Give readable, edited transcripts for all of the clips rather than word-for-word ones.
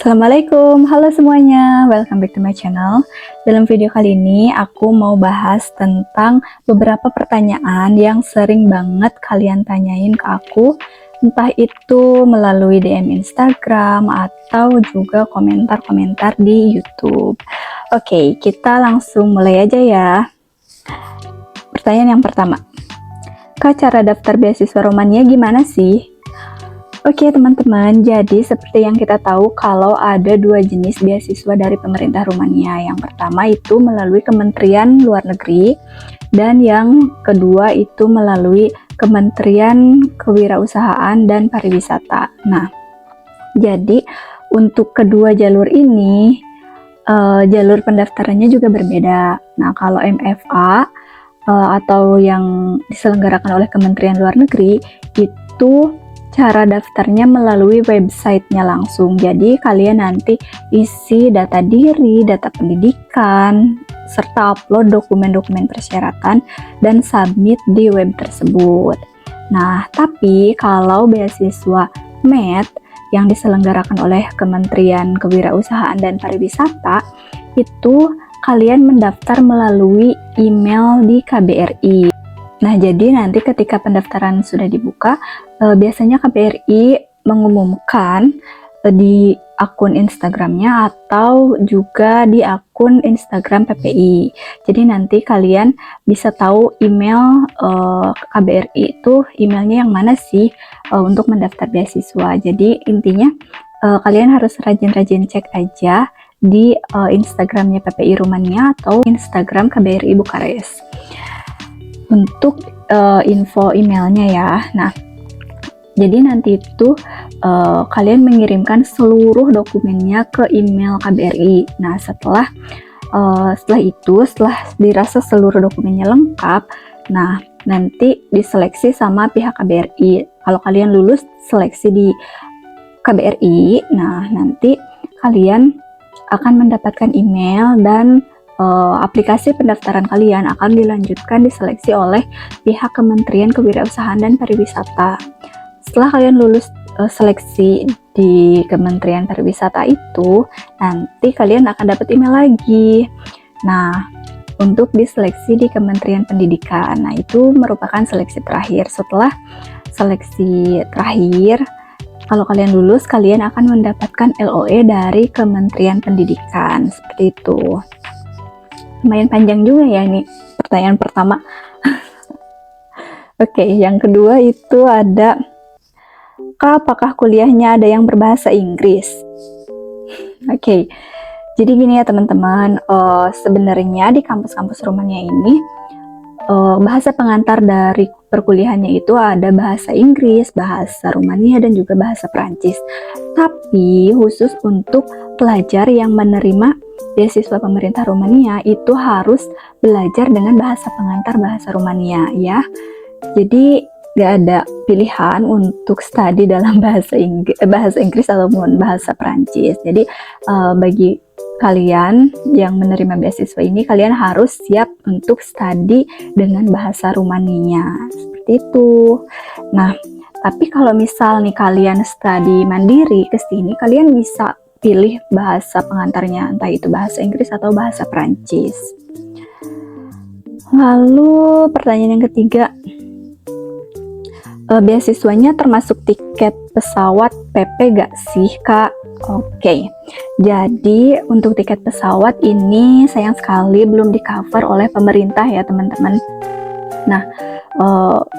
Assalamualaikum, halo semuanya, welcome back to my channel. Dalam video kali ini aku mau bahas tentang beberapa pertanyaan yang sering banget kalian tanyain ke aku, entah itu melalui DM Instagram atau juga komentar-komentar di YouTube. Oke, kita langsung mulai aja ya. Pertanyaan yang pertama, Kak, cara daftar beasiswa Romania gimana sih? Oke teman-teman, jadi seperti yang kita tahu kalau ada dua jenis beasiswa dari pemerintah Rumania. Yang pertama itu melalui Kementerian Luar Negeri dan yang kedua itu melalui Kementerian Kewirausahaan dan Pariwisata. Nah, jadi untuk kedua jalur ini jalur pendaftarannya juga berbeda. Nah, kalau MFA atau yang diselenggarakan oleh Kementerian Luar Negeri itu cara daftarnya melalui websitenya langsung. Jadi kalian nanti isi data diri, data pendidikan, serta upload dokumen-dokumen persyaratan dan submit di web tersebut. Nah, tapi kalau beasiswa MET yang diselenggarakan oleh Kementerian Kewirausahaan dan Pariwisata, itu kalian mendaftar melalui email di KBRI. Nah, jadi nanti ketika pendaftaran sudah dibuka, biasanya KBRI mengumumkan di akun Instagramnya atau juga di akun Instagram PPI. Jadi nanti kalian bisa tahu email KBRI itu emailnya yang mana sih untuk mendaftar beasiswa. Jadi intinya kalian harus rajin-rajin cek aja di Instagramnya PPI Rumania atau Instagram KBRI Bukares. Untuk info emailnya ya. Nah, jadi nanti itu kalian mengirimkan seluruh dokumennya ke email KBRI. Nah, setelah dirasa seluruh dokumennya lengkap, nah nanti diseleksi sama pihak KBRI. Kalau kalian lulus seleksi di KBRI, nah nanti kalian akan mendapatkan email dan aplikasi pendaftaran kalian akan dilanjutkan diseleksi oleh pihak Kementerian Kewirausahaan dan Pariwisata. Setelah kalian lulus seleksi di Kementerian Pariwisata itu, nanti kalian akan dapat email lagi. Nah, untuk diseleksi di Kementerian Pendidikan, nah itu merupakan seleksi terakhir. Setelah seleksi terakhir, kalau kalian lulus, kalian akan mendapatkan LOE dari Kementerian Pendidikan, seperti itu. Lumayan panjang juga ya ini pertanyaan pertama. Oke, yang kedua itu ada, Kak, apakah kuliahnya ada yang berbahasa Inggris? Oke, jadi gini ya teman-teman, sebenarnya di kampus-kampus Rumania ini bahasa pengantar dari perkuliahannya itu ada bahasa Inggris, bahasa Rumania, dan juga bahasa Prancis. Tapi khusus untuk pelajar yang menerima beasiswa pemerintah Rumania itu harus belajar dengan bahasa pengantar bahasa Rumania ya. Jadi gak ada pilihan untuk studi dalam bahasa Inggris ataupun bahasa Prancis. Jadi bagi kalian yang menerima beasiswa ini, kalian harus siap untuk studi dengan bahasa Rumania, seperti itu. Nah, tapi kalau misal nih kalian studi mandiri ke sini, kalian bisa pilih bahasa pengantarnya, entah itu bahasa Inggris atau bahasa Prancis. Lalu pertanyaan yang ketiga, beasiswanya termasuk tiket pesawat PP gak sih, Kak? Oke, jadi untuk tiket pesawat ini sayang sekali belum di cover oleh pemerintah ya teman-teman. Nah,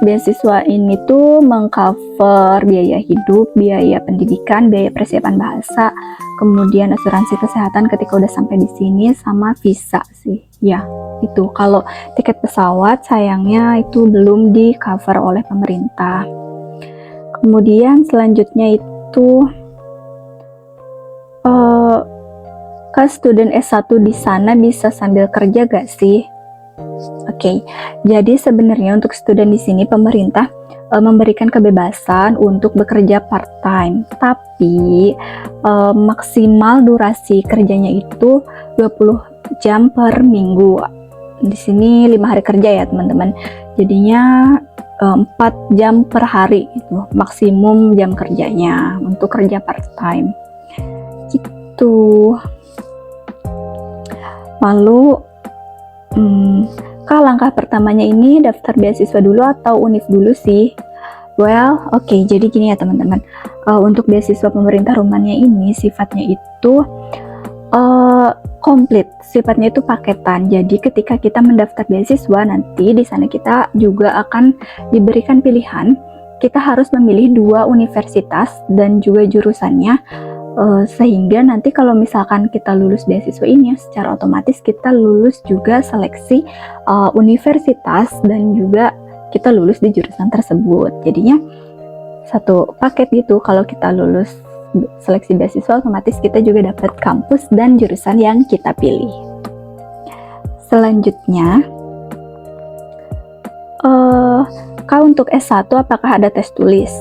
beasiswa ini tuh mengcover biaya hidup, biaya pendidikan, biaya persiapan bahasa, kemudian asuransi kesehatan ketika udah sampai di sini, sama visa sih. Ya, itu. Kalau tiket pesawat sayangnya itu belum di cover oleh pemerintah. Kemudian selanjutnya itu Kak, student S1 di sana bisa sambil kerja gak sih? Oke, jadi sebenarnya untuk student di sini pemerintah memberikan kebebasan untuk bekerja part-time, tapi maksimal durasi kerjanya itu 20 jam per minggu. Di sini 5 hari kerja ya teman-teman. Jadinya 4 jam per hari itu maksimum jam kerjanya untuk kerja part-time. gitu. Lalu Kak, langkah pertamanya ini daftar beasiswa dulu atau univ dulu sih? Well, oke, jadi gini ya teman-teman. Untuk beasiswa pemerintah Rumania ini sifatnya itu komplit, sifatnya itu paketan. Jadi ketika kita mendaftar beasiswa, nanti di sana kita juga akan diberikan pilihan. Kita harus memilih 2 universitas dan juga jurusannya. Sehingga nanti kalau misalkan kita lulus beasiswa ini, secara otomatis kita lulus juga seleksi universitas dan juga kita lulus di jurusan tersebut. Jadinya satu paket gitu. Kalau kita lulus seleksi beasiswa, otomatis kita juga dapat kampus dan jurusan yang kita pilih. Selanjutnya, Kak, untuk S1 apakah ada tes tulis?